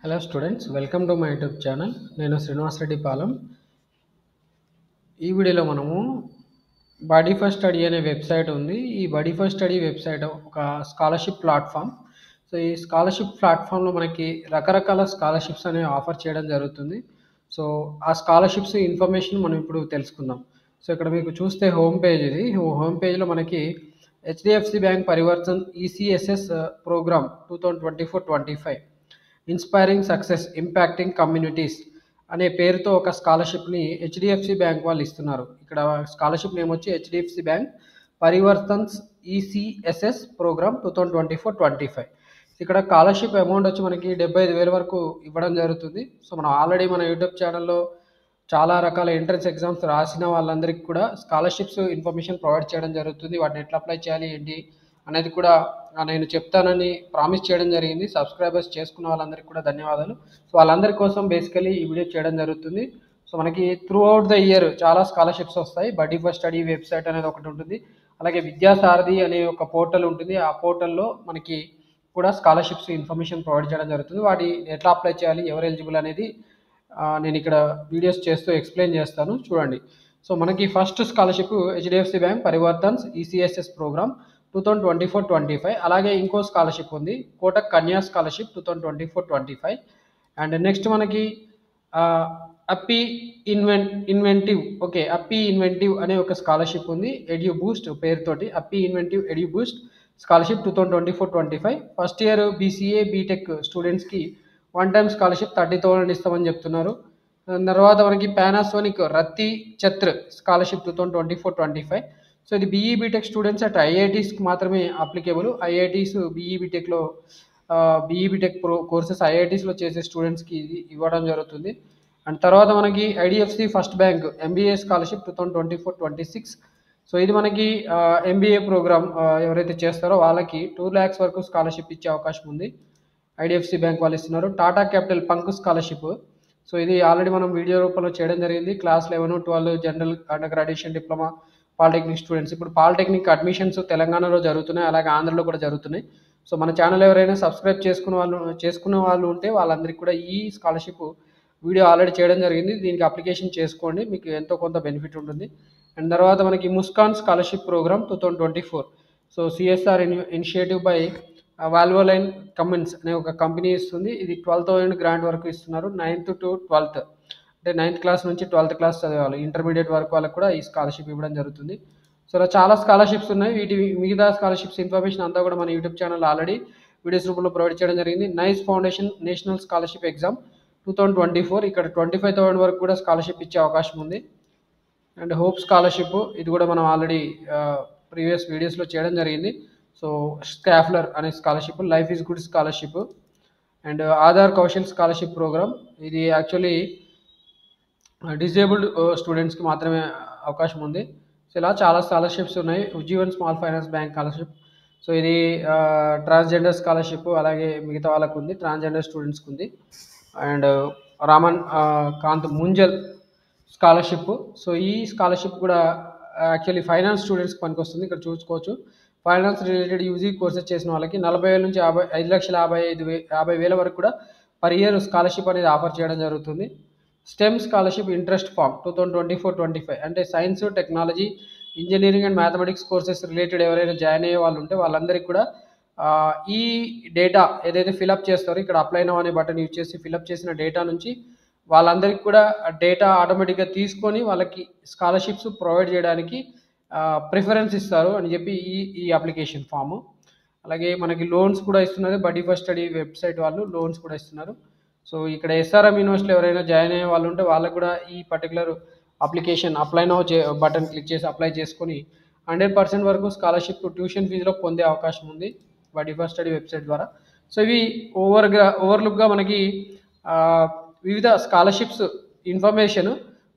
Hello students, welcome to my YouTube channel. నేను శ్రీనివాస్ రెడ్డి పాలెం. ఈ వీడియోలో మనము బడీ ఫర్ స్టడీ అనే వెబ్సైట్ ఉంది. ఈ బడీ ఫర్ స్టడీ వెబ్సైట్ ఒక స్కాలర్షిప్ ప్లాట్ఫామ్. సో ఈ స్కాలర్షిప్ ప్లాట్ఫామ్లో మనకి రకరకాల స్కాలర్షిప్స్ అనేవి ఆఫర్ చేయడం జరుగుతుంది. సో ఆ స్కాలర్షిప్స్ ఇన్ఫర్మేషన్ మనం ఇప్పుడు తెలుసుకుందాం. సో ఇక్కడ మీకు చూస్తే హోమ్ పేజ్, ఇది హోమ్ పేజ్లో మనకి HDFC bank Parivartan ECSS programme 2024-25 inspiring success impacting communities అనే పేరుతో ఒక స్కాలర్షిప్ని హెచ్డిఎఫ్సి బ్యాంక్ వాళ్ళు ఇస్తున్నారు. ఇక్కడ స్కాలర్షిప్ నేమ్ వచ్చి HDFC bank Parivartan's ECSS programme 2024-25. ఇక్కడ స్కాలర్షిప్ అమౌంట్ వచ్చి మనకి 75,000 వరకు ఇవ్వడం జరుగుతుంది. సో మనం ఆల్రెడీ మన యూట్యూబ్ ఛానల్లో చాలా రకాల ఎంట్రన్స్ ఎగ్జామ్స్ రాసిన వాళ్ళందరికీ కూడా స్కాలర్షిప్స్ ఇన్ఫర్మేషన్ ప్రొవైడ్ చేయడం జరుగుతుంది. వాటిని ఎట్లా అప్లై చేయాలి ఏంటి అనేది కూడా నేను చెప్తానని ప్రామిస్ చేయడం జరిగింది. సబ్స్క్రైబర్స్ చేసుకున్న వాళ్ళందరికీ కూడా ధన్యవాదాలు. సో వాళ్ళందరి కోసం బేసికలీ ఈ వీడియో చేయడం జరుగుతుంది. సో మనకి త్రూ అవుట్ ద ఇయర్ చాలా స్కాలర్షిప్స్ వస్తాయి. బడీ ఫర్ స్టడీ వెబ్సైట్ అనేది ఒకటి ఉంటుంది. అలాగే విద్యాసారథి అనే ఒక పోర్టల్ ఉంటుంది. ఆ పోర్టల్లో మనకి కూడా స్కాలర్షిప్స్ ఇన్ఫర్మేషన్ ప్రొవైడ్ చేయడం జరుగుతుంది. వాటి ఎట్లా అప్లై చేయాలి, ఎవరు ఎలిజిబుల్ అనేది నేను ఇక్కడ వీడియోస్ చేస్తూ ఎక్స్ప్లెయిన్ చేస్తాను, చూడండి. సో మనకి first scholarship HDFC bank Parivartan's ECSS programme 2024-25. అలాగే ఇంకో స్కాలర్షిప్ ఉంది, కోటక్ కన్యా స్కాలర్షిప్ 2024-25. అండ్ నెక్స్ట్ మనకి అప్పీ ఇన్వెంటివ్ అప్పీ ఇన్వెంటివ్ అనే ఒక స్కాలర్షిప్ ఉంది, ఎడ్యూ బూస్ట్ పేరుతోటి. అప్పీ inventive edu boost scholarship 2024-25. First year BCA BTech స్టూడెంట్స్కి వన్ టైం స్కాలర్షిప్ 30,000 ఇస్తామని చెప్తున్నారు. తర్వాత మనకి Panasonic Ratti Chhatr scholarship 2024-25. So ఇది బీఈ బీటెక్ స్టూడెంట్స్ అట్ ఐఐటీస్కి మాత్రమే అప్లికేబుల్. ఐఐటీస్ బీఈ బీటెక్లో బీఈ బీటెక్ కోర్సెస్ ఐఐటీస్లో చేసే స్టూడెంట్స్కి ఇది ఇవ్వడం జరుగుతుంది. అండ్ తర్వాత మనకి IDFC first bank MBA scholarship 2024-26. So ఇది మనకి ఎంబీఏ ప్రోగ్రామ్ ఎవరైతే చేస్తారో వాళ్ళకి 2 lakhs వరకు స్కాలర్షిప్ ఇచ్చే అవకాశం ఉంది. ఐడిఎఫ్సి బ్యాంక్ వాళ్ళు ఇస్తున్నారు. Tata capital punk scholarship, so ఇది ఆల్రెడీ మనం వీడియో రూపంలో చేయడం జరిగింది. Class 11, 12 general under graduation diploma polytechnic students. ఇప్పుడు పాలిటెక్నిక్ అడ్మిషన్స్ తెలంగాణలో జరుగుతున్నాయి, అలాగే ఆంధ్రలో కూడా జరుగుతున్నాయి. సో మన ఛానల్ ఎవరైనా సబ్స్క్రైబ్ చేసుకున్న వాళ్ళు ఉంటే వాళ్ళందరికీ కూడా ఈ స్కాలర్షిప్ వీడియో ఆల్రెడీ చేయడం జరిగింది. దీనికి అప్లికేషన్ చేసుకోండి, మీకు ఎంతో కొంత బెనిఫిట్ ఉంటుంది. అండ్ తర్వాత మనకి Muskan scholarship program 2024. So CSR initiative by Valvoline Cummins అనే ఒక కంపెనీ ఇస్తుంది. ఇది 12,000 గ్రాంట్ వరకు ఇస్తున్నారు. 9th to 12th, అంటే 9th క్లాస్ నుంచి 12th క్లాస్ చదివాలి, ఇంటర్మీడియట్ వరకు వాళ్ళకి కూడా ఈ స్కాలర్షిప్ ఇవ్వడం జరుగుతుంది. సో ఇలా చాలా స్కాలర్షిప్స్ ఉన్నాయి. వీటి మిగతా స్కాలర్షిప్స్ ఇన్ఫర్మేషన్ అంతా కూడా మన యూట్యూబ్ ఛానల్ ఆల్రెడీ వీడియోస్ రూపంలో ప్రొవైడ్ చేయడం జరిగింది. Nice foundation national scholarship exam 2024, ఇక్కడ 25,000 వరకు కూడా స్కాలర్షిప్ ఇచ్చే అవకాశం ఉంది. అండ్ హోప్ స్కాలర్షిప్, ఇది కూడా మనం ఆల్రెడీ ప్రీవియస్ వీడియోస్లో చేయడం జరిగింది. సో స్కాఫ్లర్ అనే scholarship, life is good scholarship, and Aadhaar Kaushal scholarship programme. ఇది యాక్చువల్లీ డిజేబుల్డ్ స్టూడెంట్స్కి మాత్రమే అవకాశం ఉంది. సో ఇలా చాలా స్కాలర్షిప్స్ ఉన్నాయి. Ujjivan small finance bank scholarship, so ఇది ట్రాన్స్జెండర్ స్కాలర్షిప్, అలాగే మిగతా వాళ్ళకు ఉంది, ట్రాన్స్జెండర్ స్టూడెంట్స్కి ఉంది. And Raman Kant Munjal scholarship, so ఈ స్కాలర్షిప్ కూడా యాక్చువల్లీ ఫైనాన్స్ స్టూడెంట్స్కి పనికొస్తుంది. ఇక్కడ చూసుకోవచ్చు, ఫైనాన్స్ రిలేటెడ్ యూజీ కోర్సెస్ చేసిన వాళ్ళకి 40,000 నుంచి 5,55,000 వరకు కూడా పర్ ఇయర్ స్కాలర్షిప్ అనేది ఆఫర్ చేయడం జరుగుతుంది. స్టెమ్ స్కాలర్షిప్ ఇంట్రెస్ట్ ఫామ్ 2024-25, అంటే science, technology, engineering and mathematics courses related ఎవరైనా జాయిన్ అయ్యే వాళ్ళు ఉంటే వాళ్ళందరికీ కూడా ఈ డేటా ఏదైతే ఫిలప్ చేస్తారో, ఇక్కడ అప్లై నౌ అనే బటన్ యూజ్ చేసి ఫిలప్ చేసిన డేటా నుంచి వాళ్ళందరికీ కూడా డేటా ఆటోమేటిక్గా తీసుకొని వాళ్ళకి స్కాలర్షిప్స్ ప్రొవైడ్ చేయడానికి ప్రిఫరెన్స్ ఇస్తారు అని చెప్పి ఈ అప్లికేషన్ ఫాము. అలాగే మనకి లోన్స్ కూడా ఇస్తున్నారు. బడీ ఫర్ స్టడీ వెబ్సైట్ వాళ్ళు లోన్స్ కూడా ఇస్తున్నారు. సో ఇక్కడ ఎస్ఆర్ఎం యూనివర్సిటీలో ఎవరైనా జాయిన్ అయ్యే వాళ్ళు ఉంటే వాళ్ళకు కూడా ఈ particular application apply now button click చేసి అప్లై చేసుకొని 100% వరకు స్కాలర్షిప్ ట్యూషన్ ఫీజులో పొందే అవకాశం ఉంది బడీ ఫర్ స్టడీ వెబ్సైట్ ద్వారా. సో ఇవి ఓవర్లుక్గా మనకి వివిధ scholarships information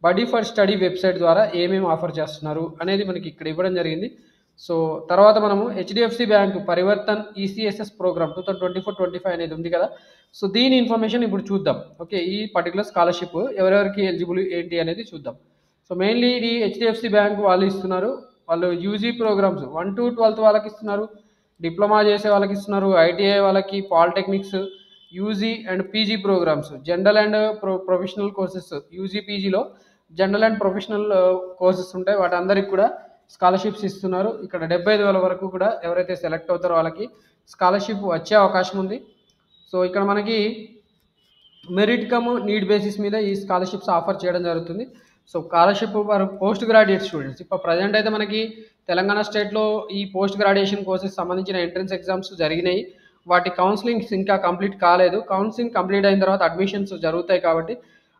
buddy for study website ద్వారా ఏమేమి ఆఫర్ చేస్తున్నారు అనేది మనకి ఇక్కడ ఇవ్వడం జరిగింది. సో తర్వాత మనము HDFC bank Parivartan ECSS programme 2024-25 అనేది ఉంది కదా. సో దీని ఇన్ఫర్మేషన్ ఇప్పుడు చూద్దాం. ఓకే, ఈ పర్టికులర్ స్కాలర్షిప్ ఎవరెవరికి ఎలిజిబుల్ ఏంటి అనేది చూద్దాం. సో మెయిన్లీ ఇది హెచ్డిఎఫ్సి బ్యాంక్ వాళ్ళు ఇస్తున్నారు. వాళ్ళు యూజీ ప్రోగ్రామ్స్ 1 to 12th వాళ్ళకి ఇస్తున్నారు, డిప్లొమా చేసే వాళ్ళకి ఇస్తున్నారు, ఐటీఐ వాళ్ళకి, polytechnics, UG and PG programmes, general and professional courses. UG పీజీలో జనరల్ అండ్ ప్రొఫెషనల్ కోర్సెస్ ఉంటాయి, వాటి అందరికి కూడా స్కాలర్షిప్స్ ఇస్తున్నారు. ఇక్కడ 75,000 వరకు కూడా ఎవరైతే సెలెక్ట్ అవుతారో వాళ్ళకి స్కాలర్షిప్ వచ్చే అవకాశం ఉంది. సో ఇక్కడ మనకి మెరిట్ కమ్ నీడ్ బేసిస్ మీద ఈ స్కాలర్షిప్స్ ఆఫర్ చేయడం జరుగుతుంది. So scholarship for post graduate students. ఇప్పుడు ప్రజెంట్ అయితే మనకి తెలంగాణ స్టేట్లో ఈ పోస్ట్ గ్రాడ్యుయేషన్ కోర్సెస్ సంబంధించిన ఎంట్రన్స్ ఎగ్జామ్స్ జరిగినాయి. వాటి కౌన్సిలింగ్స్ ఇంకా కంప్లీట్ కాలేదు. కౌన్సిలింగ్ కంప్లీట్ అయిన తర్వాత అడ్మిషన్స్ జరుగుతాయి. కాబట్టి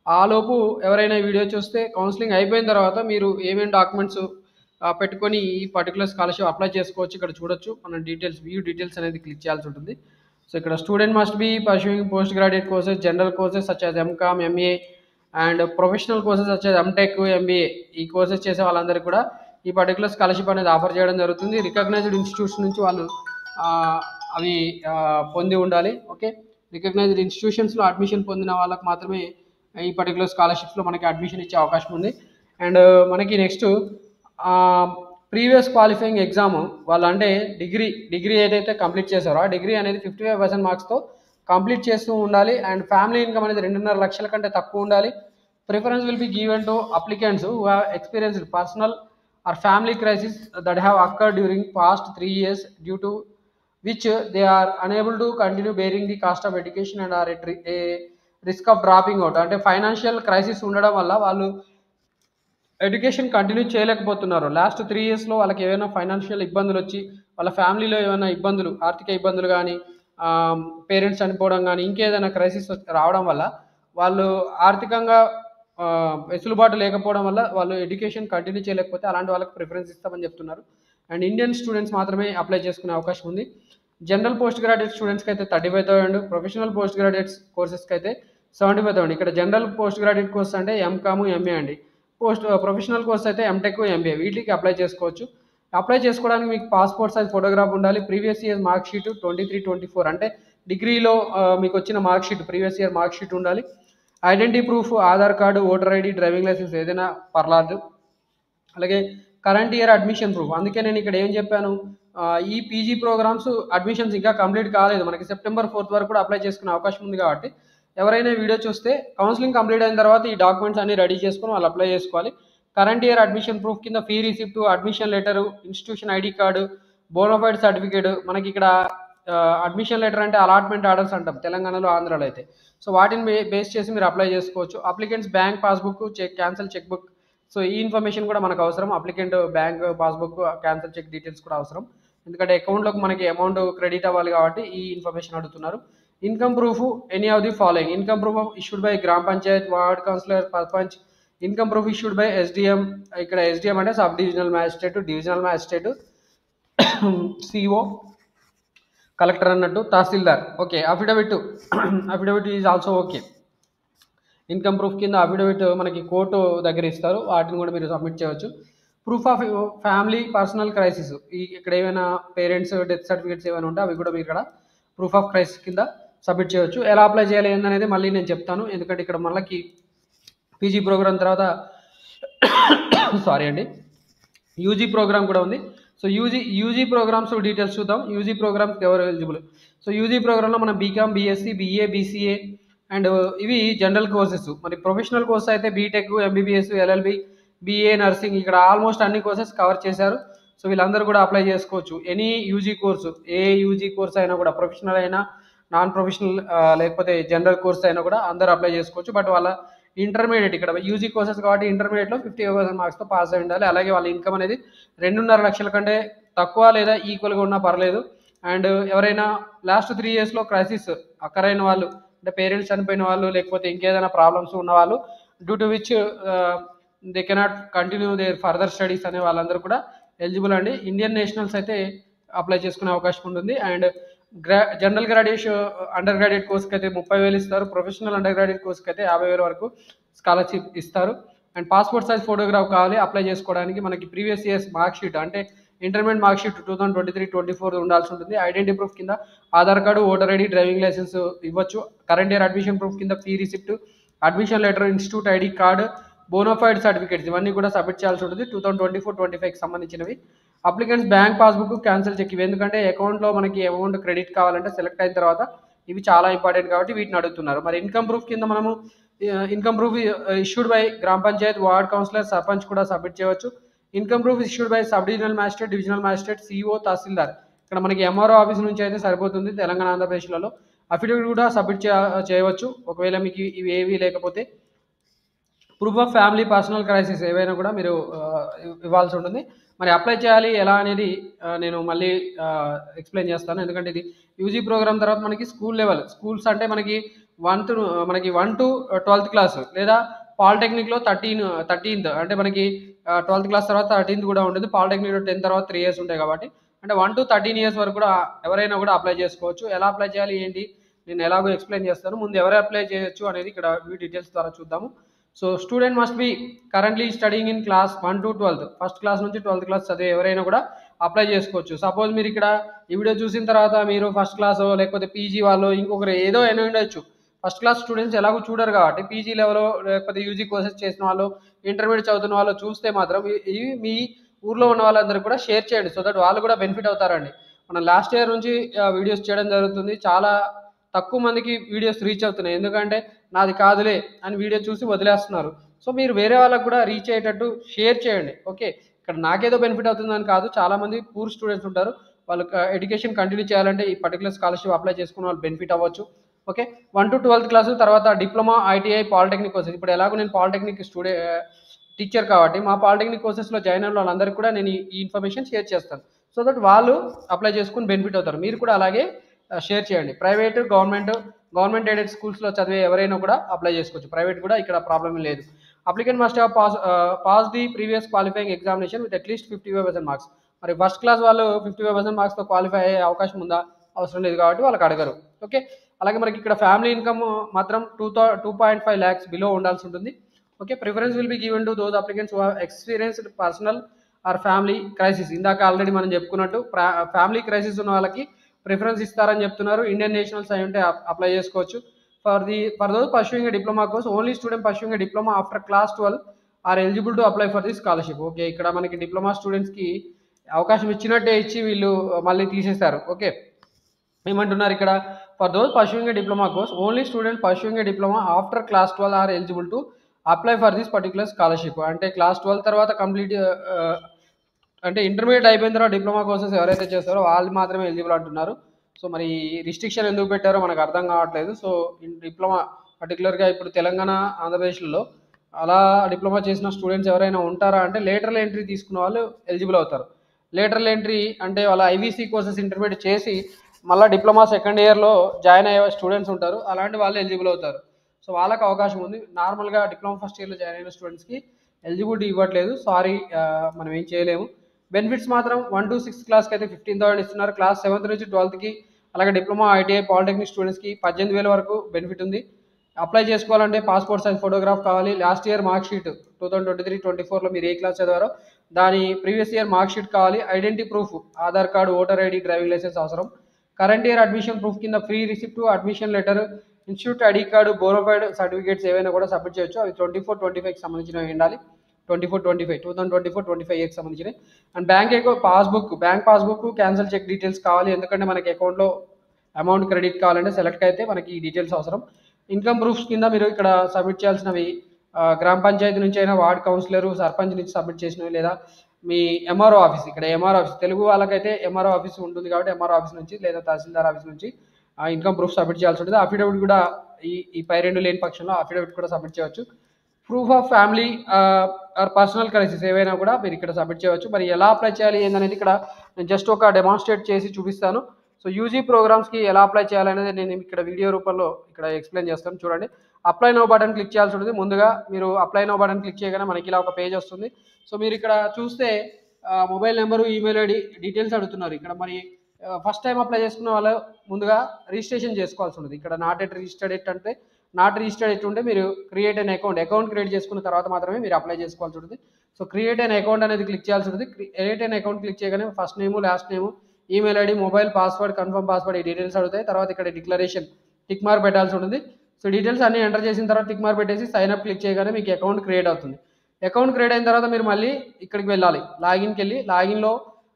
ఆలోపు ఎవరైనా వీడియో చూస్తే కౌన్సిలింగ్ అయిపోయిన తర్వాత మీరు ఏమేమి డాక్యుమెంట్స్ పెట్టుకొని ఈ పర్టికులర్ స్కాలర్షిప్ అప్లై చేసుకోవచ్చు. ఇక్కడ చూడొచ్చు, మనం డీటెయిల్స్ వ్యూ డీటెయిల్స్ అనేది క్లిక్ చేయాల్సి ఉంటుంది. సో ఇక్కడ student must be pursuing post graduate courses, general courses such as MCom, MA and professional courses such as MTech, MBA. ఈ కోర్సెస్ చేసే వాళ్ళందరికీ కూడా ఈ పర్టికులర్ స్కాలర్షిప్ అనేది ఆఫర్ చేయడం జరుగుతుంది. రికగ్నైజ్డ్ ఇన్స్టిట్యూషన్ నుంచి వాళ్ళు అవి పొంది ఉండాలి. ఓకే, రికగ్నైజ్డ్ ఇన్స్టిట్యూషన్స్లో అడ్మిషన్ పొందిన వాళ్ళకి మాత్రమే ఈ పర్టికులర్ స్కాలర్షిప్స్లో మనకి అడ్మిషన్ ఇచ్చే అవకాశం ఉంది. అండ్ మనకి నెక్స్ట్ ప్రీవియస్ క్వాలిఫైయింగ్ ఎగ్జామ్ వాళ్ళు, అంటే డిగ్రీ ఏదైతే కంప్లీట్ చేశారో ఆ డిగ్రీ అనేది 55% మార్క్స్తో కంప్లీట్ చేస్తూ ఉండాలి. అండ్ ఫ్యామిలీ ఇన్కమ్ అనేది 2.5 లక్షల కంటే తక్కువ ఉండాలి. Preference will be given to applicants who have experienced personal or family crisis that have occurred during past 3 years due to which they are unable to continue bearing the cost of education and are a risk of dropping out. అంటే financial crisis ఉండడం వల్ల వాళ్ళు education continue చేయలేకపోతున్నారు. Last 3 yearsలో వాళ్ళకి ఏమైనా financial ఇబ్బందులు వచ్చి, వాళ్ళ ఫ్యామిలీలో ఏమైనా ఇబ్బందులు, ఆర్థిక ఇబ్బందులు కానీ, పేరెంట్స్ చనిపోవడం కానీ, ఇంకేదైనా క్రైసిస్ రావడం వల్ల వాళ్ళు ఆర్థికంగా వెసులుబాటు లేకపోవడం వల్ల వాళ్ళు ఎడ్యుకేషన్ కంటిన్యూ చేయలేకపోతే అలాంటి వాళ్ళకి ప్రిఫరెన్స్ ఇస్తామని చెప్తున్నారు. అండ్ ఇండియన్ స్టూడెంట్స్ మాత్రమే అప్లై చేసుకునే అవకాశం ఉంది. జనరల్ పోస్ట్ గ్రాడ్యుయేట్ స్టూడెంట్స్కి అయితే 35,000, ప్రొఫెషనల్ పోస్ట్ గ్రాడ్యుయేట్స్ కోర్సెస్కి అయితే 75,000. ఇక్కడ జనరల్ పోస్ట్ గ్రాడ్యుయేట్ కోర్స్ అంటే ఎంకామ్, ఎంఏ అండి. ప్రొఫెషనల్ కోర్స్ అయితే ఎంటెక్, ఎంబీఏ వీటికి అప్లై చేసుకోవచ్చు. అప్లై చేసుకోవడానికి మీకు పాస్పోర్ట్ సైజ్ ఫోటోగ్రాఫ్ ఉండాలి. ప్రీవియస్ ఇయర్ మార్క్ షీట్ 23-24, అంటే డిగ్రీలో మీకు వచ్చిన mark sheet, previous year mark sheet ఉండాలి. Identity proof, Aadhaar card, voter ID, driving licence ఏదైనా పర్లేదు. అలాగే కరెంట్ ఇయర్ అడ్మిషన్ ప్రూఫ్. అందుకే నేను ఇక్కడ ఏం చెప్పాను, ఈ పీజీ ప్రోగ్రామ్స్ అడ్మిషన్స్ ఇంకా కంప్లీట్ కాలేదు. మనకి September 4th వరకు కూడా అప్లై చేసుకునే అవకాశం ఉంది. కాబట్టి ఎవరైనా వీడియో చూస్తే కౌన్సిలింగ్ కంప్లీట్ అయిన తర్వాత ఈ డాక్యుమెంట్స్ అన్ని రెడీ చేసుకొని వాళ్ళు అప్లై చేసుకోవాలి. కరెంట్ ఇయర్ అడ్మిషన్ ప్రూఫ్ కింద fee receipt, admission letter, institution ID card, bona fide certificate. మనకి ఇక్కడ అడ్మిషన్ లెటర్ అంటే అలాట్మెంట్ ఆర్డర్స్ అంటాం తెలంగాణలో, ఆంధ్రాలో అయితే. సో వాటిని బేస్ చేసి మీరు అప్లై చేసుకోవచ్చు. Applicants bank passbook, cancel cheque book. So ఈ ఇన్ఫర్మేషన్ కూడా మనకు అవసరం. Applicant bank passbook, cancel check details కూడా అవసరం. ఎందుకంటే అకౌంట్లోకి మనకి అమౌంట్ క్రెడిట్ అవ్వాలి కాబట్టి ఈ ఇన్ఫర్మేషన్ అడుగుతున్నారు. Income proof, any of the following. Income proof issued by gram panchayat, ward councillor, sarpanch. Income proof issued by SDM. ఇక్కడ ఎస్డిఎం అంటే sub divisional magistrate, divisional magistrate, CO, collector అన్నట్టు, tehsildar. Okay, affidavit is also okay. Income proof కింద affidavit మనకి court దగ్గర ఇస్తారు, వాటిని కూడా మీరు సబ్మిట్ చేయవచ్చు. Proof of family personal crisis, ఇక్కడ ఏమైనా పేరెంట్స్ డెత్ సర్టిఫికేట్స్ ఏమైనా ఉంటే అవి కూడా మీరు ఇక్కడ ప్రూఫ్ ఆఫ్ క్రైసిస్ కింద సబ్మిట్ చేయవచ్చు. ఎలా అప్లై చేయాలి అనేది మళ్ళీ నేను చెప్తాను. ఎందుకంటే ఇక్కడ మనకి పీజీ ప్రోగ్రామ్ తర్వాత యూజీ ప్రోగ్రామ్ కూడా ఉంది. సో యూజీ ప్రోగ్రామ్స్ డీటెయిల్స్ చూద్దాం. యూజీ ప్రోగ్రామ్కి ఎవరు ఎలిజిబుల్? సో యూజీ ప్రోగ్రామ్లో మనం BCom, BSc, BA, BCA and ఇవి జనరల్ కోర్సెస్. మరి ప్రొఫెషనల్ కోర్స్ అయితే BTech, MBBS, LLB, BA, nursing, ఇక్కడ ఆల్మోస్ట్ అన్ని కోర్సెస్ కవర్ చేశారు. సో వీళ్ళందరూ కూడా అప్లై చేసుకోవచ్చు. ఎనీ యూజీ కోర్సు, ఏ యూజీ కోర్స్ అయినా కూడా, ప్రొఫెషనల్ అయినా, నాన్ ప్రొఫెషనల్ లేకపోతే జనరల్ కోర్స్ అయినా కూడా అందరూ అప్లై చేసుకోవచ్చు. బట్ వాళ్ళ ఇంటర్మీడియట్, ఇక్కడ యూజీ కోర్సెస్ కాబట్టి ఇంటర్మీడియట్లో 50% మార్క్స్తో పాస్ అయి ఉండాలి. అలాగే వాళ్ళ ఇన్కమ్ అనేది 2.5 లక్షల కంటే తక్కువ లేదా ఈక్వల్గా ఉన్నా పర్లేదు. అండ్ ఎవరైనా లాస్ట్ 3 yearsలో క్రైసిస్ అక్కరైన వాళ్ళు, అంటే పేరెంట్స్ చనిపోయిన వాళ్ళు, లేకపోతే ఇంకేదైనా ప్రాబ్లమ్స్ ఉన్న వాళ్ళు, due to which they cannot continue their further studies అనే వాళ్ళందరూ కూడా ఎలిజిబుల్ అండి. ఇండియన్ నేషనల్స్ అయితే అప్లై చేసుకునే అవకాశం ఉంటుంది. And general graduation under graduate కోర్స్కి అయితే 30,000 ఇస్తారు. ప్రొఫెషనల్ అండర్ గ్రాడ్యుయేట్ కోర్స్కి అయితే 50,000 వరకు స్కాలర్షిప్ ఇస్తారు. అండ్ పాస్పోర్ట్ సైజ్ ఫోటోగ్రాఫ్ కావాలి అప్లై చేసుకోవడానికి. మనకి ప్రీవియస్ ఇయర్స్ మార్క్ షీట్, అంటే ఇంటర్మీడియట్ మార్క్ షీట్ 2023-24 ఉండాల్సి ఉంటుంది. ఐడెంటిటీ ప్రూఫ్ కింద Aadhaar card, voter ID, driving licence ఇవ్వచ్చు. కరెంట్ ఇయర్ అడ్మిషన్ ప్రూఫ్ కింద fee receipt, admission letter, institute ID card, bonafide certificates ఇవన్నీ కూడా సబ్మిట్ చేయాల్సి ఉంటుంది 2024-25కి సంబంధించినవి. Applicants bank passbook, cancel cheque ఇవి. ఎందుకంటే అకౌంట్లో మనకి అమౌంట్ క్రెడిట్ కావాలంటే సెలెక్ట్ అయిన తర్వాత ఇవి చాలా ఇంపార్టెంట్ కాబట్టి వీటిని అడుగుతున్నారు. మరి ఇన్కమ్ ప్రూఫ్ కింద మనము income proof issued by gram panchayat, ward councillor, sarpanch కూడా సబ్మిట్ చేయవచ్చు. Income proof issued by sub divisional magistrate, divisional magistrate, CO, tehsildar. ఇక్కడ మనకి ఎంఆర్ఓ ఆఫీస్ నుంచి అయితే సరిపోతుంది తెలంగాణ, ఆంధ్రప్రదేశ్లలో. అఫిడవిట్ కూడా సబ్మిట్ చేయవచ్చు ఒకవేళ మీకు ఇవి ఏవి లేకపోతే. Proof of family, personal crisis ఏవైనా కూడా మీరు ఇవ్వాల్సి ఉంటుంది. మరి అప్లై చేయాలి ఎలా అనేది నేను మళ్ళీ ఎక్స్ప్లెయిన్ చేస్తాను. ఎందుకంటే ఇది యూజీ ప్రోగ్రామ్ తర్వాత మనకి స్కూల్ లెవెల్, స్కూల్స్ అంటే మనకి 1 to 12th క్లాస్, లేదా పాలిటెక్నిక్లో 13th అంటే మనకి 12th క్లాస్ తర్వాత 13th కూడా ఉంటుంది. పాలిటెక్నిక్లో 10 తర్వాత 3 years ఉంటాయి కాబట్టి అంటే 1 to 13 years వరకు కూడా ఎవరైనా కూడా అప్లై చేసుకోవచ్చు. ఎలా అప్లై చేయాలి ఏంటి నేను ఎలాగో ఎక్స్ప్లెయిన్ చేస్తాను. ముందు ఎవరు అప్లై చేయొచ్చు అనేది ఇక్కడ ఈ డీటెయిల్స్ ద్వారా చూద్దాము. So student must be currently studying in class 1 to 12th, first class నుంచి 12th క్లాస్ చదివే ఎవరైనా కూడా అప్లై చేసుకోవచ్చు. సపోజ్ మీరు ఇక్కడ ఈ వీడియో చూసిన తర్వాత మీరు ఫస్ట్ క్లాస్ లేకపోతే పీజీ వాళ్ళు ఇంకొకరు ఏదో అయినా ఉండొచ్చు. ఫస్ట్ క్లాస్ స్టూడెంట్స్ ఎలాగో చూడరు కాబట్టి పీజీ లెవెల్ లేకపోతే యూజీ కోర్సెస్ చేసిన వాళ్ళు, ఇంటర్మీడియట్ చదువుతున్న వాళ్ళు చూస్తే మాత్రం ఇవి మీ ఊర్లో ఉన్న వాళ్ళందరూ కూడా షేర్ చేయండి. సో దట్ వాళ్ళు కూడా బెనిఫిట్ అవుతారండి. మనం లాస్ట్ ఇయర్ నుంచి వీడియోస్ చేయడం జరుగుతుంది. చాలా తక్కువ మందికి వీడియోస్ రీచ్ అవుతున్నాయి. ఎందుకంటే నాది కాదులే అని వీడియో చూసి వదిలేస్తున్నారు. సో మీరు వేరే వాళ్ళకు కూడా రీచ్ అయ్యేటట్టు షేర్ చేయండి. ఓకే, ఇక్కడ నాకేదో బెనిఫిట్ అవుతుందని కాదు, చాలామంది పూర్ స్టూడెంట్స్ ఉంటారు. వాళ్ళకి ఎడ్యుకేషన్ కంటిన్యూ చేయాలంటే ఈ పర్టికులర్ స్కాలర్షిప్ అప్లై చేసుకున్న వాళ్ళు బెనిఫిట్ అవ్వచ్చు. ఓకే, 1 to 12th క్లాసు తర్వాత డిప్లొమా, ఐటీఐ, పాలిటెక్నిక్ కోర్సెస్. ఇప్పుడు ఎలాగో నేను పాలిటెక్నిక్ టీచర్ కాబట్టి మా పాలిటెక్నిక్ కోర్సెస్లో జాయిన్ అయిన వాళ్ళందరికీ కూడా నేను ఈ ఇన్ఫర్మేషన్ షేర్ చేస్తాను. సో దట్ వాళ్ళు అప్లై చేసుకుని బెనిఫిట్ అవుతారు. మీరు కూడా అలాగే షేర్ చేయండి. ప్రైవేట్, గవర్నమెంట్ ఎయిడెడ్ స్కూల్స్లో చదివే ఎవరైనా కూడా అప్లై చేసుకోవచ్చు. ప్రైవేట్ కూడా ఇక్కడ ప్రాబ్లం లేదు. Applicant must have pass the previous qualifying examination with at least 55% marks. మరి ఫస్ట్ క్లాస్ వాళ్ళు 55% మార్క్స్తో క్వాలిఫై అయ్యే అవకాశం ఉందా? అవసరం లేదు కాబట్టి వాళ్ళకి అడగరు. ఓకే, అలాగే మనకి ఇక్కడ ఫ్యామిలీ ఇన్కమ్ మాత్రం 2.5 lakhs బిలో ఉండాల్సి ఉంటుంది. Okay, preference will be given to those applicants who have experienced personal or family crisis. ఇందాక ఆల్రెడీ మనం చెప్పుకున్నట్టు ఫ్యామిలీ క్రైసిస్ ఉన్న వాళ్ళకి ప్రిఫరెన్స్ ఇస్తారని చెప్తున్నారు. ఇండియన్ నేషనల్స్ అయి ఉంటే అప్లై చేసుకోవచ్చు. For those pursuing a diploma course, only student pursuing a diploma after class 12 are eligible to apply for the scholarship. Okay, ఇక్కడ మనకి డిప్లొమా స్టూడెంట్స్కి అవకాశం ఇచ్చినట్టే ఇచ్చి వీళ్ళు మళ్ళీ తీసేశారు. ఓకే, ఏమంటున్నారు ఇక్కడ? For those pursuing a diploma course, only student pursuing a diploma after class 12 are eligible to apply for this particular scholarship. అంటే క్లాస్ 12 తర్వాత కంప్లీట్ అంటే ఇంటర్మీడియట్ అయిపోయిన తర్వాత డిప్లొమా కోర్సెస్ ఎవరైతే చేస్తారో వాళ్ళు మాత్రమే ఎలిజిబుల్ అంటున్నారు. సో మరి రిస్ట్రిక్షన్ ఎందుకు పెట్టారో మనకు అర్థం కావట్లేదు. సో డిప్లొమా పర్టికులర్గా ఇప్పుడు తెలంగాణ, ఆంధ్రప్రదేశ్లో అలా డిప్లొమా చేసిన స్టూడెంట్స్ ఎవరైనా ఉంటారా అంటే లేటరల్ ఎంట్రీ తీసుకున్న వాళ్ళు ఎలిజిబుల్ అవుతారు. లేటరల్ ఎంట్రీ అంటే వాళ్ళ ఐవీసీ కోర్సెస్ ఇంటర్మీడియట్ చేసి మళ్ళీ డిప్లొమా సెకండ్ ఇయర్లో జాయిన్ అయ్యే స్టూడెంట్స్ ఉంటారు. అలాంటి వాళ్ళు ఎలిజిబుల్ అవుతారు. సో వాళ్ళకి అవకాశం ఉంది. నార్మల్గా డిప్లొమా ఫస్ట్ ఇయర్లో జాయిన్ అయిన స్టూడెంట్స్కి ఎలిజిబిలిటీ ఇవ్వట్లేదు. సారీ, మనం ఏం చేయలేము. బెనిఫిట్స్ మాత్రం 1 to 6th క్లాస్కి అయితే 15,000 ఇస్తున్నారు. క్లాస్ 7th నుంచి 12th అలాగే డిప్లొమా, ఐటీఐ, పాలిటెక్నిక్ స్టూడెంట్స్కి 18,000 వరకు బెనిఫిట్ ఉంది. అప్లై చేసుకోవాలంటే పాస్పోర్ట్ సైజ్ ఫోటోగ్రాఫ్ కావాలి. లాస్ట్ ఇయర్ మార్క్ షీట్ 2023-24లో మీరు ఏ క్లాస్ చదివారో దాని ప్రీవియస్ ఇయర్ మార్క్ షీట్ కావాలి. Identity proof, Aadhaar card, voter ID, driving licence అవసరం. కరెంట్ ఇయర్ అడ్మిషన్ ప్రూఫ్ కింద free receipt, admission letter, institute ID card, bonafide certificates ఏవైనా కూడా సబ్మిట్ చేయొచ్చు. అవి 24-25కి సంబంధించినవి ఉండాలి. 2024-25కి సంబంధించినవి. And bank passbook, cancel check details కావాలి. ఎందుకంటే మనకి అకౌంట్లో అమౌంట్ క్రెడిట్ కావాలంటే సెలెక్ట్ అయితే మనకి ఈ డీటెయిల్స్ అవసరం. ఇన్కమ్ ప్రూఫ్స్ కింద మీరు ఇక్కడ సబ్మిట్ చేయాల్సినవి గ్రామ పంచాయతీ నుంచి అయినా, వార్డ్ కౌన్సిలర్, సర్పంచ్ నుంచి సబ్మిట్ చేసినవి, లేదా మీ ఎంఆర్ఓ ఆఫీస్. ఇక్కడ ఎంఆర్ఓ ఆఫీస్ తెలుగు వాళ్ళకైతే ఎంఆర్ఓ ఆఫీస్ ఉంటుంది కాబట్టి ఎంఆర్ఓ ఆఫీస్ నుంచి లేదా తహసీల్దార్ ఆఫీస్ నుంచి ఇన్కమ్ ప్రూఫ్ సబ్మిట్ చేయాల్సి ఉంటుంది. అఫిడవిట్ కూడా ఈ పై రెండు లేని పక్షంలో అఫిడవిట్ కూడా సబ్మిట్ చేయవచ్చు. Proof of family or personal crisis ఏవైనా కూడా మీరు ఇక్కడ సబ్మిట్ చేయవచ్చు. మరి ఎలా అప్లై చేయాలి ఏందనేది ఇక్కడ నేను జస్ట్ ఒక డెమాన్స్ట్రేట్ చేసి చూపిస్తాను. సో యూజీ ప్రోగ్రామ్స్కి ఎలా అప్లై చేయాలనేది నేను ఇక్కడ వీడియో రూపంలో ఇక్కడ ఎక్స్ప్లెయిన్ చేస్తాను. చూడండి, అప్లై నో బటన్ క్లిక్ చేయాల్సి ఉంటుంది. ముందుగా మీరు అప్లై నో బటన్ క్లిక్ చేయగానే మనకి ఇలా ఒక పేజ్ వస్తుంది. సో మీరు ఇక్కడ చూస్తే mobile number, email ID details అడుగుతున్నారు. ఇక్కడ మరి ఫస్ట్ టైం అప్లై చేసుకున్న వాళ్ళు ముందుగా రిజిస్ట్రేషన్ చేసుకోవాల్సి ఉంటుంది. ఇక్కడ నాట్ ఎట్ రిజిస్టర్డ్ ఎట్ అంటే నాట్ రిజిస్టర్డ్ ఎట్టుంటే మీరు క్రియేట్ అన్ అకౌంట్ క్రియేట్ చేసుకున్న తర్వాత మాత్రమే మీరు అప్లై చేసుకోవాల్సి ఉంటుంది. సో క్రియేట్ అన్ అకౌంట్ అనేది క్లిక్ చేయాల్సి ఉంటుంది. క్రియేట్ అన్ అకౌంట్ క్లిక్ చేయగానే ఫస్ట్ నేము, లాస్ట్ నేము, email ID, mobile, password, confirm password ఈ డీటెయిల్స్ అడుగుతాయి. తర్వాత ఇక్కడ డిక్లరేషన్ టిక్ మార్క్ పెట్టాల్సి ఉంటుంది. సో డీటెయిల్స్ అన్ని ఎంటర్ చేసిన తర్వాత టిక్ మార్క్ పెట్టేసి సైన్ అప్ క్లిక్ చేయగానే మీకు అకౌంట్ క్రియేట్ అవుతుంది. అకౌంట్ క్రియేట్ అయిన తర్వాత మీరు మళ్ళీ ఇక్కడికి వెళ్ళాలి. లాగిన్కి వెళ్ళి లాగిన్లో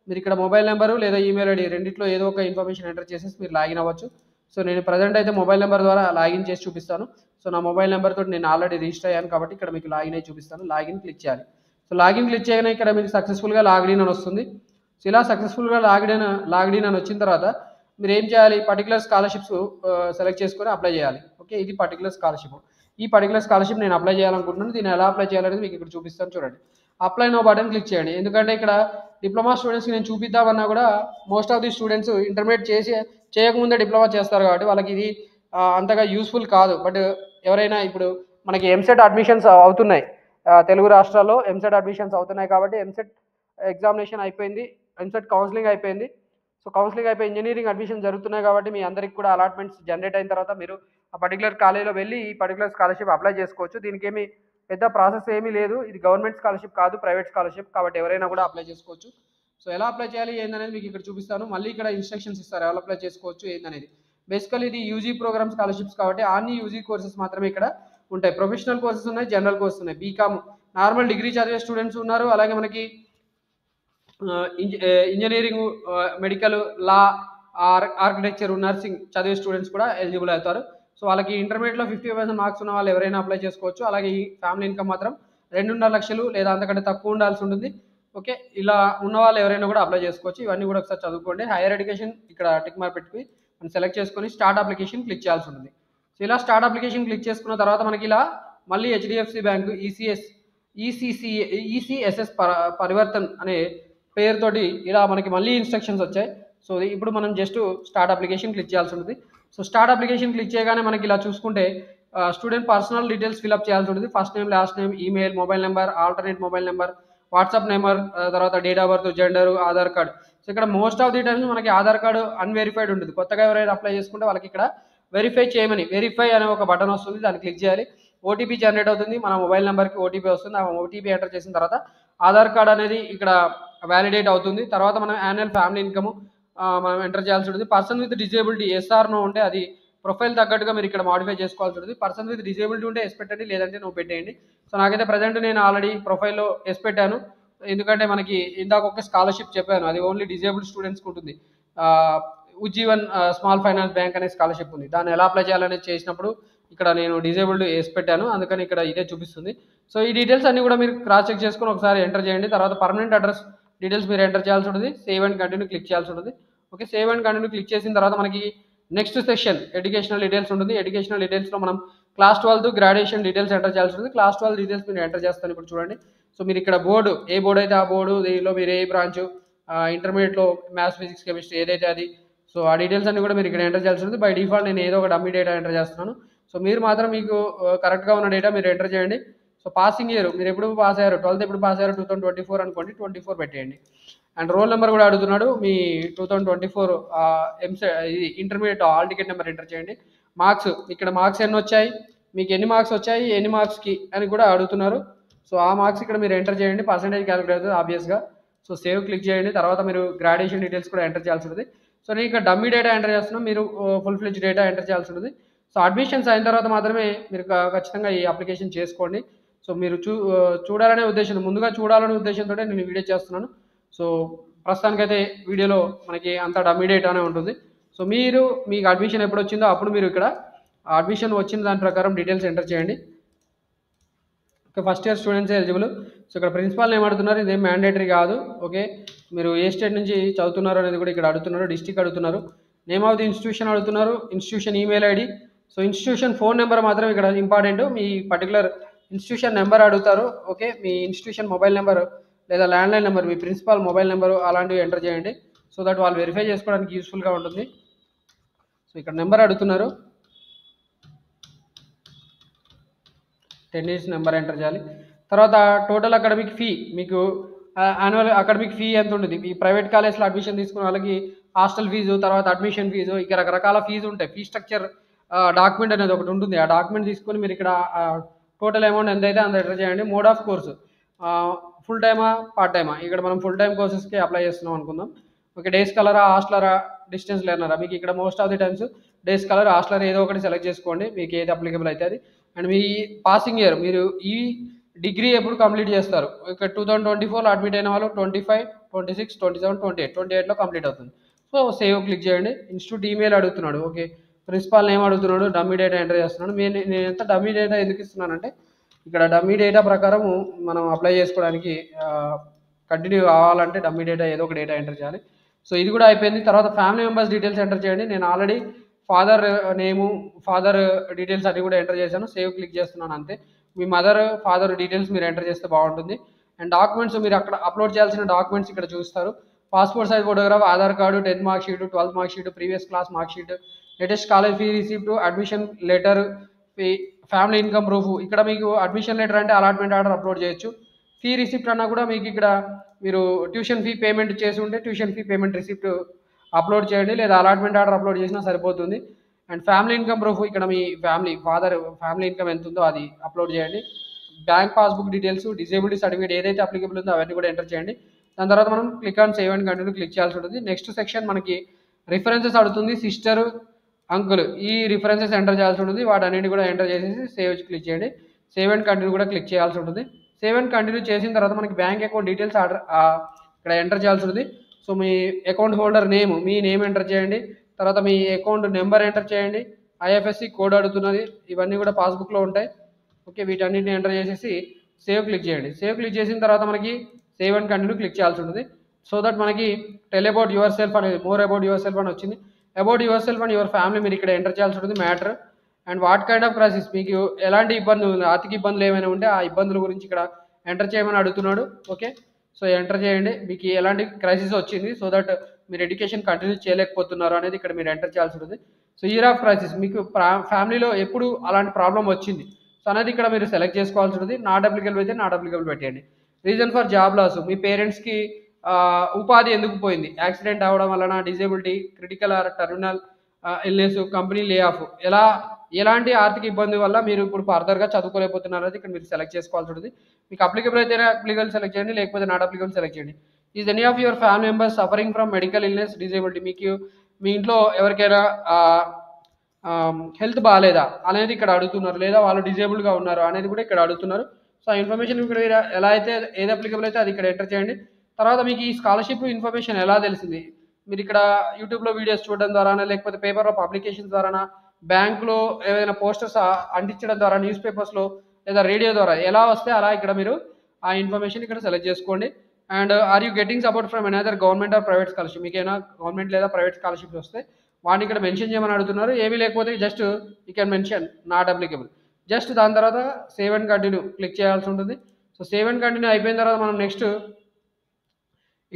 మీరు ఇక్కడ మొబైల్ నెంబరు లేదా ఈమెయిల్ ఐడి రెండిట్లో ఏదో ఒక ఇన్ఫర్మేషన్ ఎంటర్ చేసేసి మీరు లాగిన్ అవ్వచ్చు. సో నేను ప్రజెంట్ అయితే మొబైల్ నెంబర్ ద్వారా లాగిన్ చేసి చూపిస్తాను. సో నా మొబైల్ నెంబర్ తోటి నేను ఆల్రెడీ రిజిస్టర్ అయ్యాను కాబట్టి ఇక్కడ మీకు లాగిన్ అయ్యి చూపిస్తాను. లాగిన్ క్లిక్ చేయాలి. సో లాగిన్ క్లిక్ చేయగానే ఇక్కడ మీకు సక్సెస్ఫుల్గా లాగిన్ అని వస్తుంది. సో ఇలా సక్సెస్ఫుల్గా లాగిన్ అని వచ్చిన తర్వాత మీరు ఏం చేయాలి, పర్టికులర్ స్కాలర్షిప్స్ సెలెక్ట్ చేసుకొని అప్లై చేయాలి. ఓకే, ఇది పర్టికులర్ స్కాలర్షిప్. ఈ పర్టికులర్ స్కాలర్షిప్ నేను అప్లై చేయాలనుకుంటున్నాను. దీన్ని ఎలా అప్లై చేయాలనేది మీకు ఇక్కడ చూపిస్తాను చూడండి. అప్లై నో బటన్ క్లిక్ చేయండి. ఎందుకంటే ఇక్కడ డిప్లొమా స్టూడెంట్స్కి నేను చూపిద్దామన్నా కూడా most of the students intermediate చేయకముందే డిప్లొమా చేస్తారు కాబట్టి వాళ్ళకి ఇది అంతగా యూస్ఫుల్ కాదు. బట్ ఎవరైనా ఇప్పుడు మనకి ఎంసెట్ అడ్మిషన్స్ అవుతున్నాయి, తెలుగు రాష్ట్రాల్లో ఎంసెట్ అడ్మిషన్స్ అవుతున్నాయి కాబట్టి ఎంసెట్ ఎగ్జామినేషన్ అయిపోయింది, ఎంసెట్ కౌన్సిలింగ్ అయిపోయింది. సో కౌన్సిలింగ్ అయిపోయి ఇంజనీరింగ్ అడ్మిషన్ జరుగుతున్నాయి కాబట్టి మీ అందరికి కూడా అలాట్మెంట్స్ జనరేట్ అయిన తర్వాత మీరు ఆ పర్టికులర్ కాలేజీలో వెళ్ళి ఈ పర్టికులర్ స్కాలర్షిప్ అప్లై చేసుకోవచ్చు. దీనికి ఏమి పెద్ద ప్రాసెస్ ఏమీ లేదు. ఇది గవర్నమెంట్ స్కాలర్షిప్ కాదు, ప్రైవేట్ స్కాలర్షిప్ కాబట్టి ఎవరైనా కూడా అప్లై చేసుకోవచ్చు. సో ఎలా అప్లై చేయాలి ఏందనేది మీకు ఇక్కడ చూపిస్తాను. మళ్ళీ ఇక్కడ ఇన్స్ట్రక్షన్స్ ఇస్తారు ఎలా అప్లై చేసుకోవచ్చు ఏందనేది. బేసికల్ ఇది యూజీ ప్రోగ్రామ్ స్కాలర్షిప్స్ కాబట్టి అన్ని యూజీ కోర్సెస్ మాత్రమే ఇక్కడ ఉంటాయి. ప్రొఫెషనల్ కోర్సెస్ ఉన్నాయి, జనరల్ కోర్సెస్ ఉన్నాయి. బీకామ్ నార్మల్ డిగ్రీ చదివే స్టూడెంట్స్ ఉన్నారు, అలాగే మనకి ఇంజనీరింగ్, మెడికల్, లా, ఆర్కిటెక్చర్, నర్సింగ్ చదివే స్టూడెంట్స్ కూడా ఎలిజిబుల్ అవుతారు. సో వాళ్ళకి ఇంటర్మీడియట్లో 50% మార్క్స్ ఉన్న వాళ్ళు ఎవరైనా అప్లై చేసుకోవచ్చు. అలాగే ఈ ఫ్యామిలీ ఇన్కమ్ మాత్రం 2.5 లక్షలు లేదా అంతకంటే తక్కువ ఉండాల్సి ఉంటుంది. ఓకే, ఇలా ఉన్న వాళ్ళు ఎవరైనా కూడా అప్లై చేసుకోవచ్చు. ఇవన్నీ కూడా ఒకసారి చదువుకోండి. హైయర్ ఎడ్యుకేషన్ ఇక్కడ టిక్ మార్క్ పెట్టుకుని మనం సెలెక్ట్ చేసుకొని స్టార్ట్ అప్లికేషన్ క్లిక్ చేయాల్సి ఉంటుంది. సో ఇలా స్టార్ట్ అప్లికేషన్ క్లిక్ చేసుకున్న తర్వాత మనకి ఇలా మళ్ళీ హెచ్డిఎఫ్సి బ్యాంకు ఈసీఎస్ఎస్ పరివర్తన్ అనే పేరుతోటి ఇలా మనకి మళ్ళీ ఇన్స్ట్రక్షన్స్ వచ్చాయి. సో ఇప్పుడు మనం జస్ట్ స్టార్ట్ అప్లికేషన్ క్లిక్ చేయాల్సి ఉంటుంది. సో స్టార్ట్ అప్లికేషన్ క్లిక్ చేయగానే మనకి ఇలా చూసుకుంటే స్టూడెంట్ పర్సనల్ డీటెయిల్స్ ఫిల్అప్ చేయాల్సి ఉంటుంది. First name, last name, email, mobile number, alternate mobile number, WhatsApp number, తర్వాత date of birth, gender, Aadhaar card. So ఇక్కడ మోస్ట్ ఆఫ్ ది టైమ్స్ మనకి ఆధార్ కార్డు అన్వెరిఫైడ్ ఉంటుంది. కొత్తగా ఎవరైనా అప్లై చేసుకుంటే వాళ్ళకి ఇక్కడ వెరిఫై చేయమని వెరిఫై అనే ఒక బటన్ వస్తుంది, దాన్ని క్లిక్ చేయాలి. ఓటీపీ జనరేట్ అవుతుంది, మన మొబైల్ నెంబర్కి ఓటీపీ వస్తుంది. ఆ ఓటీపీ ఎంటర్ చేసిన తర్వాత ఆధార్ కార్డ్ అనేది ఇక్కడ వ్యాలిడేట్ అవుతుంది. తర్వాత మనం యాన్యువల్ ఫ్యామిలీ ఇన్కమ్ మనం ఎంటర్ చేయాల్సి ఉంటుంది. Person with disability yes or no ఉంటే అది ప్రొఫైల్ తగ్గట్టుగా మీరు ఇక్కడ మాడిఫై చేసుకోవాల్సి ఉంటుంది. పర్సన్ విత్ డిజేబిలిటీ ఉంటే ఎస్ పెట్టండి, లేదంటే నో పెట్టేయండి. సో నాకైతే ప్రజెంట్ నేను ఆల్రెడీ ప్రొఫైల్లో ఎస్ పెట్టాను. ఎందుకంటే మనకి ఇందాక ఒక స్కాలర్షిప్ చెప్పాను, అది ఓన్లీ డిజేబుల్డ్ స్టూడెంట్స్కి ఉంటుంది. ఉజ్జీవన్ స్మాల్ ఫైనాన్స్ బ్యాంక్ అనే స్కాలర్షిప్ ఉంది. దాన్ని ఎలా అప్లై చేయాలనేది చేసినప్పుడు ఇక్కడ నేను డిజేబుల్డ్ వేసి పెట్టాను, అందుకని ఇక్కడ ఇదే చూపిస్తుంది. సో ఈ డీటెయిల్స్ అన్ని కూడా మీరు క్రాస్ చెక్ చేసుకొని ఒకసారి ఎంటర్ చేయండి. తర్వాత పర్మనెంట్ అడ్రస్ డీటెయిల్స్ మీరు ఎంటర్ చేయాల్సి ఉంటుంది. సేవ్ అండ్ కంటిన్యూ క్లిక్ చేయాల్సి ఉంటుంది. Okay, save and continue click చేసిన తర్వాత మనకి నెక్స్ట్ సెక్షన్ ఎడ్యుకేషనల్ డీటెయిల్స్ ఉంటుంది. ఎడ్యుకేషనల్ డీటెయిల్స్లో మనం క్లాస్ 12 గ్రాడ్యుయేషన్ డీటెయిల్స్ ఎంటర్ చేయాల్సి ఉంటుంది. క్లాస్ 12 డీటెయిల్స్ మీరు ఎంటర్ చేస్తాను ఇప్పుడు చూడండి. సో మీరు ఇక్కడ బోర్డు, ఏ బోర్డు అయితే ఆ బోర్డు, దీనిలో మీరు ఏ బ్రాంచ్, ఇంటర్మీడియట్లో మ్యాథ్స్, ఫిజిక్స్, కెమిస్ట్రీ ఏదైతే అది. సో ఆ డీటెయిల్స్ అన్ని కూడా మీరు ఇక్కడ ఎంటర్ చేయాల్సి ఉంటుంది. బై డిఫాల్ట్ నేను ఏదో ఒక డమ్మీ డేటా ఎంటర్ చేస్తున్నాను. సో మీరు మాత్రం మీకు కరెక్ట్గా ఉన్న డేటా మీరు ఎంటర్ చేయండి. సో పాసింగ్ ఇయర్ మీరు ఎప్పుడు పాస్ అయ్యారు, 12th ఎప్పుడు పాస్ అయ్యారు, 2024 అనుకోండి, 24 పెట్టేయండి. అండ్ రోల్ నెంబర్ కూడా అడుగుతున్నాడు, మీ 2024 ఇది intermediate hall ticket number enter చేయండి. మార్క్స్, ఇక్కడ మార్క్స్ ఎన్ని వచ్చాయి, మీకు ఎన్ని మార్క్స్ వచ్చాయి, ఎన్ని మార్క్స్కి అని కూడా అడుగుతున్నారు. సో ఆ మార్క్స్ ఇక్కడ మీరు ఎంటర్ చేయండి. పర్సెంటేజ్ క్యాలిక్యులేట్ అవుతుంది ఆబ్వియస్గా. సో సేవ్ క్లిక్ చేయండి. తర్వాత మీరు గ్రాడ్యుయేషన్ డీటెయిల్స్ కూడా ఎంటర్ చేయాల్సి ఉంటుంది. సో నేను ఇక్కడ డమ్మీ డేటా ఎంటర్ చేస్తున్నాను, మీరు ఫుల్ ఫ్లెడ్జ్ డేటా ఎంటర్ చేయాల్సి ఉంటుంది. సో అడ్మిషన్స్ అయిన తర్వాత మాత్రమే మీరు ఖచ్చితంగా ఈ అప్లికేషన్ చేసుకోండి. సో మీరు చూడాలనే ఉద్దేశం, ముందుగా చూడాలనే ఉద్దేశంతో నేను వీడియో చేస్తున్నాను. సో ప్రస్తుతానికైతే వీడియోలో మనకి అంత డమ్మీ డేటానే ఉంటుంది. సో మీకు అడ్మిషన్ ఎప్పుడు వచ్చిందో అప్పుడు మీరు ఇక్కడ అడ్మిషన్ వచ్చిన దాని ప్రకారం డీటెయిల్స్ ఎంటర్ చేయండి. Okay, first year students eligible. So ఇక్కడ ప్రిన్సిపాల్ నేమ్ అడుగుతున్నారు, ఇదేం మ్యాండేటరీ కాదు. ఓకే, మీరు ఏ స్టేట్ నుంచి చదువుతున్నారు అనేది కూడా ఇక్కడ అడుగుతున్నారు. డిస్ట్రిక్ట్ అడుగుతున్నారు, నేమ్ ఆఫ్ ది ఇన్స్టిట్యూషన్ అడుగుతున్నారు, institution email ID. So institution phone number మాత్రం ఇక్కడ ఇంపార్టెంట్, మీ పర్టికులర్ ఇన్స్టిట్యూషన్ నెంబర్ అడుగుతారు. ఓకే, మీ ఇన్స్టిట్యూషన్ మొబైల్ నెంబర్ లేదా ల్యాండ్లైన్ నెంబర్, మీ ప్రిన్సిపాల్ మొబైల్ నెంబరు అలాంటివి ఎంటర్ చేయండి. సో దట్ వాళ్ళు వెరిఫై చేసుకోవడానికి యూస్ఫుల్గా ఉంటుంది. సో ఇక్కడ నెంబర్ అడుగుతున్నారు, 10 digits నెంబర్ ఎంటర్ చేయాలి. తర్వాత టోటల్ అకాడమిక్ ఫీ, మీకు యాన్యువల్ అకాడమిక్ ఫీ ఎంత ఉంటుంది. ఈ ప్రైవేట్ కాలేజ్లో అడ్మిషన్ తీసుకున్న వాళ్ళకి హాస్టల్ ఫీజు, తర్వాత అడ్మిషన్ ఫీజు, ఇక రకరకాల ఫీజు ఉంటాయి. ఫీ స్ట్రక్చర్ డాక్యుమెంట్ అనేది ఒకటి ఉంటుంది. ఆ డాక్యుమెంట్ తీసుకొని మీరు ఇక్కడ టోటల్ అమౌంట్ ఎంతైతే అంత ఎంటర్ చేయండి. మోడ్ ఆఫ్ కోర్సు, ఫుల్ టైమా, పార్ట్ టైమా. ఇక్కడ మనం ఫుల్ టైమ్ కోర్సెస్కి అప్లై చేస్తున్నాం అనుకుందాం. ఓకే, డేస్ స్కాలరా, హాస్టలరా, డిస్టెన్స్ లెర్నరా. మీకు ఇక్కడ most of the times days scholar, hosteller ఏదో ఒకటి సెలెక్ట్ చేసుకోండి, మీకు ఏది అప్లికబుల్ అయితే అది. అండ్ మీ పాసింగ్ ఇయర్, మీరు ఈ డిగ్రీ ఎప్పుడు కంప్లీట్ చేస్తారు. ఇక్కడ 2024లో అడ్మిట్ అయిన వాళ్ళు 25, 26, 27, 28లో కంప్లీట్ అవుతుంది. సో సేవ్ క్లిక్ చేయండి. ఇన్స్టిట్యూట్ ఈమెయిల్ అడుగుతున్నాడు. ఓకే, ప్రిన్సిపాల్ నేమ్ అడుగుతున్నాడు, డమ్మీ డేటా ఎంటర్ చేస్తున్నాడు. నేను ఎంత డమ్మీ డేటా ఎందుకు ఇస్తున్నానంటే ఇక్కడ డమ్మీ డేటా ప్రకారము మనం అప్లై చేసుకోవడానికి కంటిన్యూ కావాలంటే డమ్మీ డేటా ఏదో ఒక డేటా ఎంటర్ చేయాలి. సో ఇది కూడా అయిపోయింది. తర్వాత ఫ్యామిలీ మెంబర్స్ డీటెయిల్స్ ఎంటర్ చేయండి. నేను already father name, father details అన్ని కూడా ఎంటర్ చేశాను. సేవ్ క్లిక్ చేస్తున్నాను అంతే. మీ మదర్, ఫాదర్ డీటెయిల్స్ మీరు ఎంటర్ చేస్తే బాగుంటుంది. అండ్ డాక్యుమెంట్స్ మీరు అక్కడ అప్లోడ్ చేయాల్సిన డాక్యుమెంట్స్ ఇక్కడ చూస్తారు. Passport size photograph, Aadhaar card, 10th mark sheet, 12th mark sheet, previous class mark sheet, latest college fee receipt, admission letter, family income proof. ఇక్కడ మీకు అడ్మిషన్ లెటర్ అంటే అలాట్మెంట్ ఆర్డర్ అప్లోడ్ చేయొచ్చు. Fee receipt అన్నా కూడా మీకు ఇక్కడ మీరు ట్యూషన్ ఫీ పేమెంట్ చేసి ఉంటే tuition fee payment receipt upload చేయండి, లేదా అలాట్మెంట్ ఆర్డర్ అప్లోడ్ చేసినా సరిపోతుంది. అండ్ ఫ్యామిలీ ఇన్కమ్ ప్రూఫ్ ఇక్కడ మీ ఫాదర్ ఫ్యామిలీ ఇన్కమ్ ఎంత ఉందో అది అప్లోడ్ చేయండి. Bank passbook details, disability certificate ఏదైతే అప్లికబుల్ ఉందో అవన్నీ కూడా ఎంటర్ చేయండి. దాని తర్వాత మనం click on save and continue click చేయాల్సి ఉంటుంది. నెక్స్ట్ సెక్షన్ మనకి రిఫరెన్సెస్ అడుగుతుంది. సిస్టర్, అంకుల్ ఈ రిఫరెన్సెస్ ఎంటర్ చేయాల్సి ఉంటుంది. వాటన్నిటి కూడా ఎంటర్ చేసేసి సేవ్ క్లిక్ చేయండి. సేవ్ అండ్ కంటిన్యూ కూడా క్లిక్ చేయాల్సి ఉంటుంది. సేవ్ అండ్ కంటిన్యూ చేసిన తర్వాత మనకి బ్యాంక్ అకౌంట్ డీటెయిల్స్ ఇక్కడ ఎంటర్ చేయాల్సి ఉంటుంది. సో మీ అకౌంట్ హోల్డర్ నేమ్, మీ నేమ్ ఎంటర్ చేయండి. తర్వాత మీ అకౌంట్ నెంబర్ ఎంటర్ చేయండి. ఐఎఫ్ఎస్సి కోడ్ అడుగుతున్నది, ఇవన్నీ కూడా పాస్బుక్లో ఉంటాయి. ఓకే, వీటన్నిటిని ఎంటర్ చేసేసి సేవ్ క్లిక్ చేయండి. సేవ్ క్లిక్ చేసిన తర్వాత మనకి సేవ్ అండ్ కంటిన్యూ క్లిక్ చేయాల్సి ఉంటుంది. సో దట్ మనకి టెల్ అబౌట్ యువర్ సెల్ఫ్ అనేది మోర్ అబౌట్ యువర్ సెల్ఫ్ అని వచ్చింది. About your self and your family మీరు ఇక్కడ ఎంటర్ చేయాల్సి ఉంటుంది matter. And what kind of crisis, మీకు ఎలాంటి ఇబ్బందులు, ఆర్థిక ఇబ్బందులు ఏమైనా ఉంటే ఆ ఇబ్బందుల గురించి ఇక్కడ ఎంటర్ చేయమని అడుగుతున్నాడు. ఓకే, సో ఎంటర్ చేయండి. మీకు ఎలాంటి క్రైసిస్ వచ్చింది, సో దట్ మీరు ఎడ్యుకేషన్ కంటిన్యూ చేయలేకపోతున్నారు అనేది ఇక్కడ మీరు ఎంటర్ చేయాల్సి ఉంటుంది. సో ఇయర్ ఆఫ్ క్రైసిస్, మీకు ఫ్యామిలీలో ఎప్పుడు అలాంటి ప్రాబ్లం వచ్చింది సో అనేది ఇక్కడ మీరు సెలెక్ట్ చేసుకోవాల్సి ఉంటుంది. నాట్ అప్లికబుల్ అయితే నాట్ అప్లికబుల్ పెట్టండి. రీజన్ ఫర్ జాబ్ లాస్, మీ పేరెంట్స్కి ఉపాధి ఎందుకు పోయింది, యాక్సిడెంట్ అవ్వడం వలన, disability, critical or terminal illness, company lay off, ఎలాంటి ఆర్థిక ఇబ్బంది వల్ల మీరు ఇప్పుడు ఫర్దర్గా చదువుకోలేకపోతున్నారు అనేది ఇక్కడ మీరు సెలెక్ట్ చేసుకోవాల్సి ఉంటుంది. మీకు అప్లికబుల్ అయితే అప్లికబుల్ సెలెక్ట్ చేయండి, లేకపోతే నాట్ అప్లికబుల్ సెలెక్ట్ చేయండి. Is any of your family members suffering from medical illness, disability, మీకు మీ ఇంట్లో ఎవరికైనా హెల్త్ బాగాలేదా అనేది ఇక్కడ అడుగుతున్నారు, లేదా వాళ్ళు డిజేబుల్గా ఉన్నారు అనేది కూడా ఇక్కడ అడుగుతున్నారు. సో ఆ ఇన్ఫర్మేషన్ ఇక్కడ ఎలా అయితే ఏది అప్లికబుల్ అయితే అది ఇక్కడ ఎంటర్ చేయండి. తర్వాత మీకు ఈ స్కాలర్షిప్ ఇన్ఫర్మేషన్ ఎలా తెలిసింది, మీరు ఇక్కడ యూట్యూబ్లో వీడియోస్ చూడడం ద్వారానా, లేకపోతే పేపర్లో పబ్లికేషన్ ద్వారానా, బ్యాంకులో ఏదైనా పోస్టర్స్ అంటించడం ద్వారా, న్యూస్ పేపర్స్లో, లేదా రేడియో ద్వారా ఎలా వస్తే అలా ఇక్కడ మీరు ఆ ఇన్ఫర్మేషన్ ఇక్కడ సెలెక్ట్ చేసుకోండి. And are you getting support from another government or private scholarship, మీకు ఏమైనా గవర్నమెంట్ లేదా ప్రైవేట్ స్కాలర్షిప్స్ వస్తే వాటిని ఇక్కడ మెన్షన్ చేయమని అడుగుతున్నారు. ఏమీ లేకపోతే just you can mention not applicable. Just దాని తర్వాత సేవ్ అండ్ కంటిన్యూ క్లిక్ చేయాల్సి ఉంటుంది. సో సేవ్ అండ్ కంటిన్యూ అయిపోయిన తర్వాత మనం నెక్స్ట్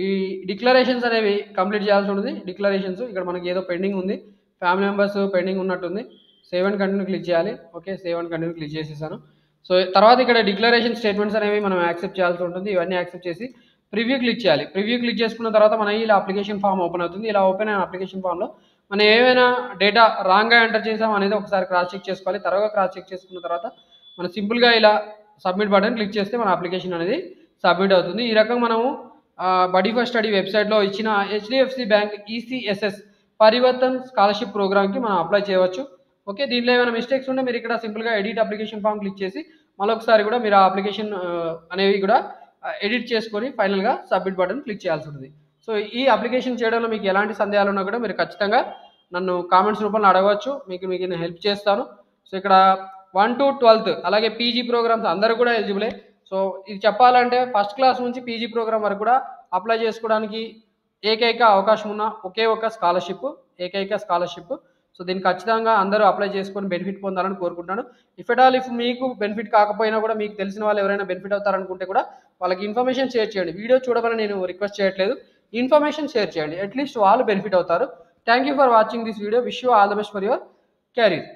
ఈ డిక్లరేషన్స్ అనేవి కంప్లీట్ చేయాల్సి ఉంటుంది. డిక్లరేషన్స్ ఇక్కడ మనకి ఏదో పెండింగ్ ఉంది, ఫ్యామిలీ మెంబర్స్ పెండింగ్ ఉన్నట్టుంది. సేవ్ అండ్ కంటిన్యూ క్లిక్ చేయాలి. Okay, save and continue click చేసేసాను. సో తర్వాత ఇక్కడ డిక్లరేషన్ స్టేట్మెంట్స్ అనేవి మనం యాక్సెప్ట్ చేయాల్సి ఉంటుంది. ఇవన్నీ యాక్సెప్ట్ చేసి ప్రివ్యూ క్లిక్ చేయాలి. ప్రివ్యూ క్లిక్ చేసుకున్న తర్వాత మన ఇలా అప్లికేషన్ ఫామ్ ఓపెన్ అవుతుంది. ఇలా ఓపెన్ అయిన అప్లికేషన్ ఫామ్లో మనం ఏమైనా డేటా రాంగ్గా ఎంటర్ చేసాం అనేది ఒకసారి క్రాస్ చెక్ చేసుకోవాలి. తర్వాత క్రాస్ చెక్ చేసుకున్న తర్వాత మనం సింపుల్గా ఇలా సబ్మిట్ బటన్ క్లిక్ చేస్తే మన అప్లికేషన్ అనేది సబ్మిట్ అవుతుంది. ఈ రకంగా మనము బడీ ఫస్ట్ స్టడీ వెబ్సైట్లో ఇచ్చిన హెచ్డిఎఫ్సి బ్యాంక్ ఈసీఎస్ఎస్ పరివర్తన్ స్కాలర్షిప్ ప్రోగ్రామ్కి మనం అప్లై చేయవచ్చు. ఓకే, దీనిలో ఏమైనా మిస్టేక్స్ ఉంటే మీరు ఇక్కడ సింపుల్గా ఎడిట్ అప్లికేషన్ ఫామ్ క్లిక్ చేసి మరొకసారి కూడా మీరు ఆ అప్లికేషన్ అనేవి కూడా ఎడిట్ చేసుకొని ఫైనల్గా సబ్మిట్ బటన్ క్లిక్ చేయాల్సి ఉంటుంది. సో ఈ అప్లికేషన్ చేయడంలో మీకు ఎలాంటి సందేహాలు ఉన్నా కూడా మీరు ఖచ్చితంగా నన్ను కామెంట్స్ రూపంలో అడగవచ్చు, మీకు నేను హెల్ప్ చేస్తాను. సో ఇక్కడ 1 to 12th అలాగే పీజీ ప్రోగ్రామ్స్ అందరూ కూడా ఎలిజిబులే. సో ఇది చెప్పాలంటే ఫస్ట్ క్లాస్ నుంచి పీజీ ప్రోగ్రామ్ వరకు కూడా అప్లై చేసుకోవడానికి ఏకైక అవకాశం ఉన్న ఒకే ఒక స్కాలర్షిప్. సో దీన్ని ఖచ్చితంగా అందరూ అప్లై చేసుకొని బెనిఫిట్ పొందాలని కోరుకుంటాను. ఇఫ్ మీకు బెనిఫిట్ కాకపోయినా కూడా మీకు తెలిసిన వాళ్ళు ఎవరైనా బెనిఫిట్ అవుతారనుకుంటే కూడా వాళ్ళకి ఇన్ఫర్మేషన్ షేర్ చేయండి. వీడియో చూడమని నేను రిక్వెస్ట్ చేయట్లేదు, ఇన్ఫర్మేషన్ షేర్ చేయండి, అట్లీస్ట్ వాళ్ళు బెనిఫిట్ అవుతారు. Thank you for watching this video. Wish you all the best for your career.